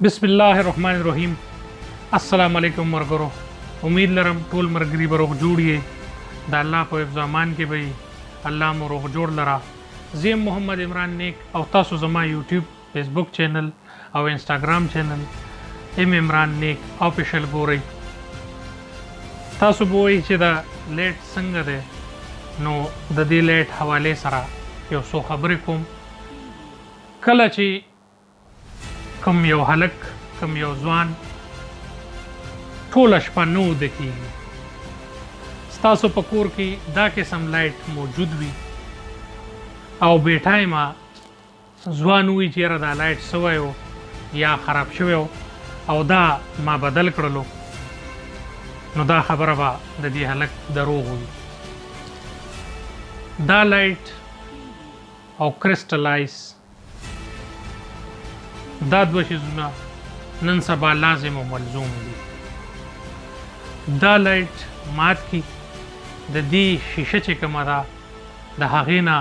بسم الله الرحمن الرحیم. السلام علیکم مرګرو. امید لرم ټول مرګري به روغ جوړ یې، د الله په حفظ امان کې به یې الله مو روغ جوړ لره. زه محمد عمران نیک او تاسو زما یوټیوب، فیسبوک چینل او انسټاګرام چینل عمران نیک آفیشل ګورئ. تاسو به وایئ چې دا لیټ څنګه دی، نو د دې لیټ حوالې سره یو څو خبرې کوم. کله چې کم یو هلک، کم یو ځوان ټوله شپه نه وده کېږي، ستاسو په کور کې دا قسم لایټ موجود وي او بې ټایمه ځوان وي چې یاره دا لایټ سوی و یا خراب شوی و او دا ما بدل کړلو، نو دا خبره به د دې هلک دروغ وي. دا لایټ او کرسټلایز دا دوه شیزونه نن سبا لازم او ملزوم دي. دا لایټ مات کی د دې شیشه چې کومه ده د هغې نه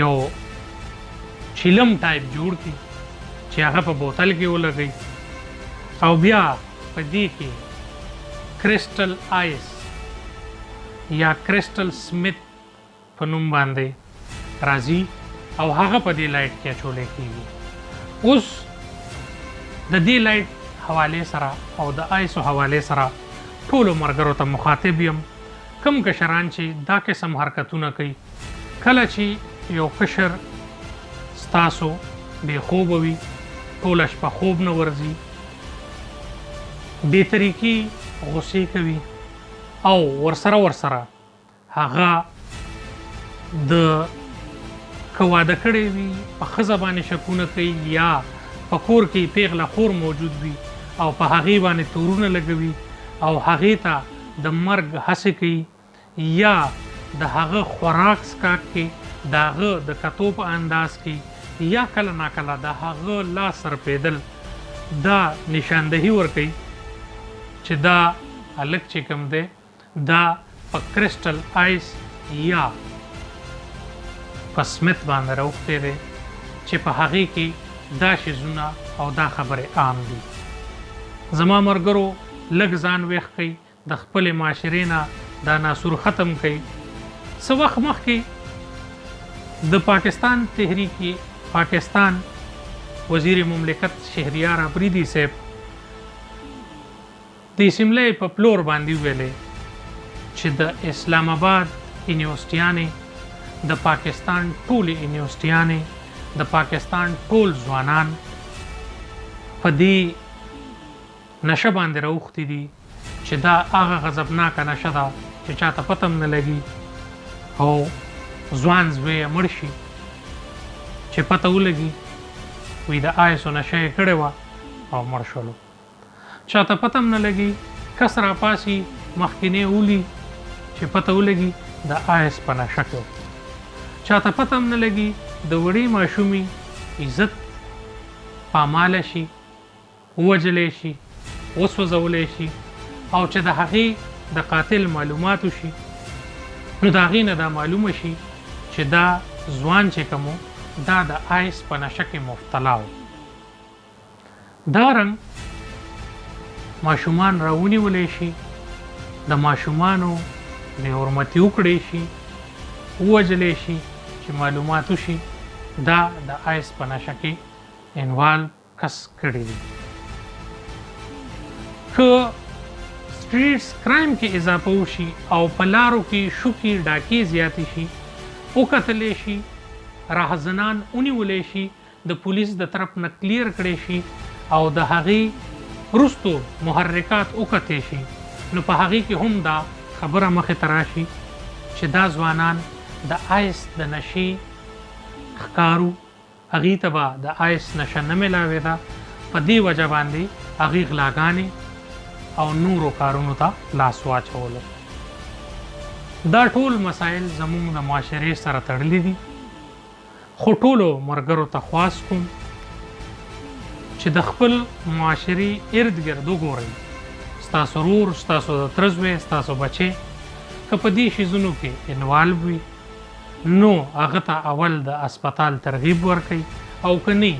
یو چیلم ټایپ جوړ کی چې هغه په بوتل کې ولګئ او بیا په دې کې کرسټل آیس یا کرسټل سمیت په نوم باندې راځي او هغه په دې لایټ کې اچولی کېږي. اوس د دې لایټ حوالې سره او د آیسو حوالې سره ټولو ملګرو ته مخاطب یم، کم کشران چې دا قسم حرکتونه کوي. کله چې یو کشر ستاسو بې خوبه وي، ټوله شپه خوب نه ورځي، بې طریقې غوسې کوي او ورسره هغه د که واده کړی وي په ښځه باندې شکونه کوي یا په کور کې پیغله خور موجود وي او په هغې باندې تورونه لګوي او هغې ته د مرګ هڅې کوي یا د هغه خوراک څښاک کې د هغه د کتو په انداز کې یا کله ناکله د هغه لاس سرپیدل دا نشاندهي ورکوي چې دا هلک چې کوم دی دا په کرسټل آیس یا په سمیت باندې راوختی دی چې په هغې کې دا شیزونه او دا خبرې عام دي. زما ملګرو لږ ځان ویښ کړئ، د خپلې معاشرې نه دا ناسور ختم کړئ. څه وخت مخکې د پاکستان تحریک پاکستان وزیر مملکت شهریار افریدي صاحب د سیملې په پلور باندې ویلې چې د اسلام آباد یونیورسټیانې، د پاکستان ټولې یونیورسټیانې، د پاکستان ټول ځوانان په دې نشه باندې راوختي دي چې دا هغه غضبناکه نشه ده چې چاته پته هم نه لګي او ځوان زوی یې مړ شي چې پته ولګي وایي د آیسو نشه یې کړې وه او مړ شولو. چاته پته هم نه لګي، کس راپاسي مخکینی ولي چې پته ولګي د آیس په نشه کې و. چاته پته هم نه لګي د وړې ماشومې عزت پاماله شي، ووجلی شي، وسوځولی شي او چې د هغې د قاتل معلومات وشي، نو د هغې نه دا معلومه شي چې دا ځوان چې کوم دا د آیس په نشه کې مبتلا و. دا رنګ ماشومان راونیولی شي، د ماشومانو بې حرمتي وکړی شي، ووجلی شي چې معلومات وشي دا د آیس په نشه کې انوالو کس کړي دي. که سټریټس کرایم کې اضافه وشي او په لارو کې شوکې ډاکې زیاتې شي، وکتلی شي، راهزنان ونیولی شي، د پولیس د طرف نه کلیر کړی شي او د هغې وروستو محرکات وکتی شي، نو په هغې کې هم دا خبره مخې ته راشي چې دا ځوانان د آیس د نشې ښکارو، هغې ته به د آیس نشه نه میلاوېده، په دې وجه باندې هغې غلاګانې او نورو کارونو ته لاس واچولو. دا ټول مسایل زموږ د معاشرې سره تړلي دي، خو ټولو ملګرو ته خواست کوم چې د خپل معاشرې ارد ګرد وګورئ. ستاسو ورور، ستاسو د تره زوی، ستاسو بچی که په دې شیزونو کې انوالو وي، نو هغه ته اول د اسپتال ترغیب ورکړئ او که نه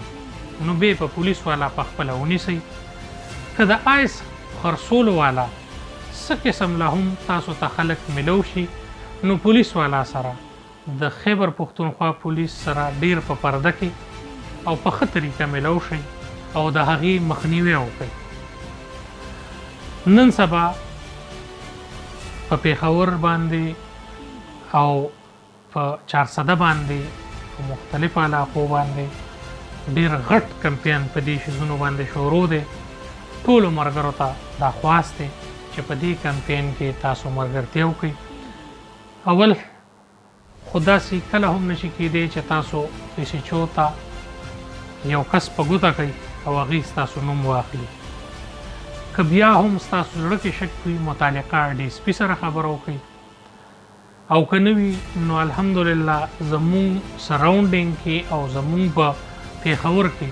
نو بیا په پولیس والا په خپله ونیسئ. که د آیس خرڅولو والا څه قسم لا هم تاسو ته خلک ملو شي نو پولیس والا سره د خیبر پښتونخوا پولیس سره ډیر په پرده کې او په ښه طریقه ملو شئ او د هغې مخنیوی وکړئ. نن سبا په پېښور باندې او په چارسده باندې په مختلفو علاقو باندې ډیر غټ کمپین په دې شیزونو باندې شروع دی. ټولو ملګرو ته دا خواست دی چې په دې کمپین کې تاسو ملګرتیا وکړئ. اول خو داسې کله هم نشي کیدی چې تاسو پیسې ته یو کس په ګوته کوئ او هغې ستاسو نوم واخلي. که بیا هم ستاسو زړه کې شک وي متعلقه ډي اس پي سره خبره وکړئ او که نه وي نو الحمدلله زمونږ سراونډینګ کې او زمونږ په پېښور کې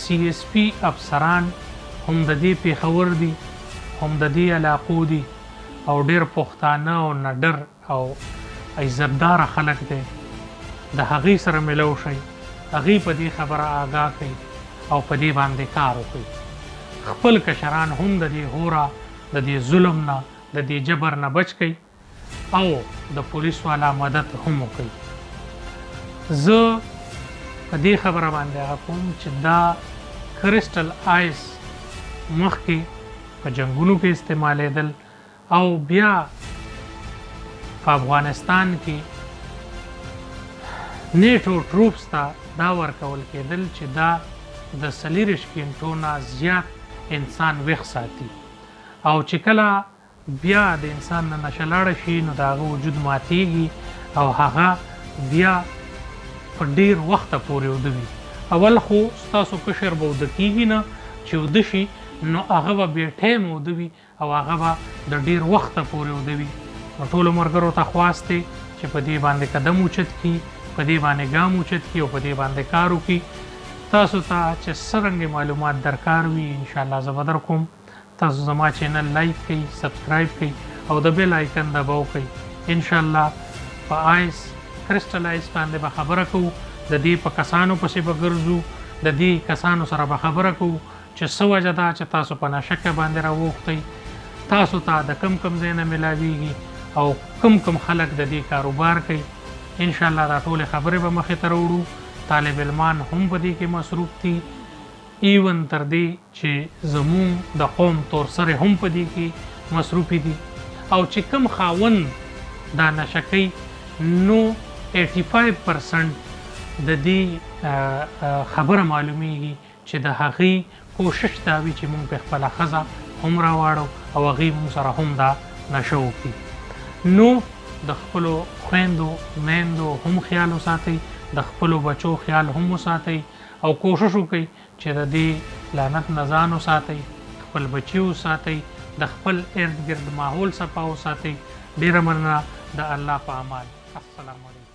سی اس پي افسران هم د دې پېښور دي هم د دې علاقو دي او ډېر پښتانه او نډر او عزتداره خلک دی. د هغې سره ملو شئ، هغې په دې خبره آګاه کړئ او په دې باندې کار وکړئ. خپل کشران هم د دې هوره د دې ظلم نه د دې جبر نه بچ کړئ او د پولیس والا مدد هم وکړئ. زه په دې خبره باندې هغه کوم چې دا کرسټل آیس مخکې په جنګونو کې استعمالیدل او بیا په افغانستان کې نیټو ټروپس ته دا ورکول کېدل چې دا د 40 غنټو نه زیات انسان ویښ ساتي او چې کله بیا د انسان نه نشه لاړه شي نو د هغه وجود ماتیږي او هغه بیا په ډیر وخته پورې اوده وي. اول خو ستاسو کشر به اوده کېږي نه چې اوده شي نو هغه به بیا ټایم اوده وي او هغه به د ډیر وخته پورې اوده وي. نو ټولو ملګرو ته خواست دی چې په دې باندې قدم اوچت کړي، په دې باندې ګام اوچت کړي او په دې باندې کار وکړي. تاسو ته چې څرنګه معلومات درکار وي انشاءالله زه به درکوم. تاسو زما چینل لایک کړئ، سبسکرایب کړئ او د بیل آیکن دباو کړئ. انشاءالله په آیس کرسټل آیس باندې به خبره کوو، د دې په کسانو پسې به ګرځو، د دې کسانو سره به خبره کوو چې څه وجه ده چې تاسو په ناشکه باندې راووښتئ، تاسو ته د کم ځای نه میلاویږي او کم خلک د دې کاروبار کوي. انشاءالله دا ټولې خبرې به مخې ته راوړو. طالب علمان هم په دې کې مصروف دي، ایون تر دې چې زمونږ د قوم تور سرې هم په دې کې مصروفي دي او چې کم خاوند دا نشه کوي نو 85% د دې خبره معلومیږي چې د هغې کوشش دا وي چې مونږ په خپله ښځه هم راواړو او هغې مونږ سره هم دا نشه وکړي. نو د خپلو خویندو میندو هم خیال وساتئ، د خپلو بچو خیال هم وساتئ او کوشش وکړئ چې د دې لعنت نه ځان وساتئ، خپل بچي وساتئ، د خپل ارد ګرد ماحول صفا وساتئ. ډېره مننه د الله په امان. السلام علیکم.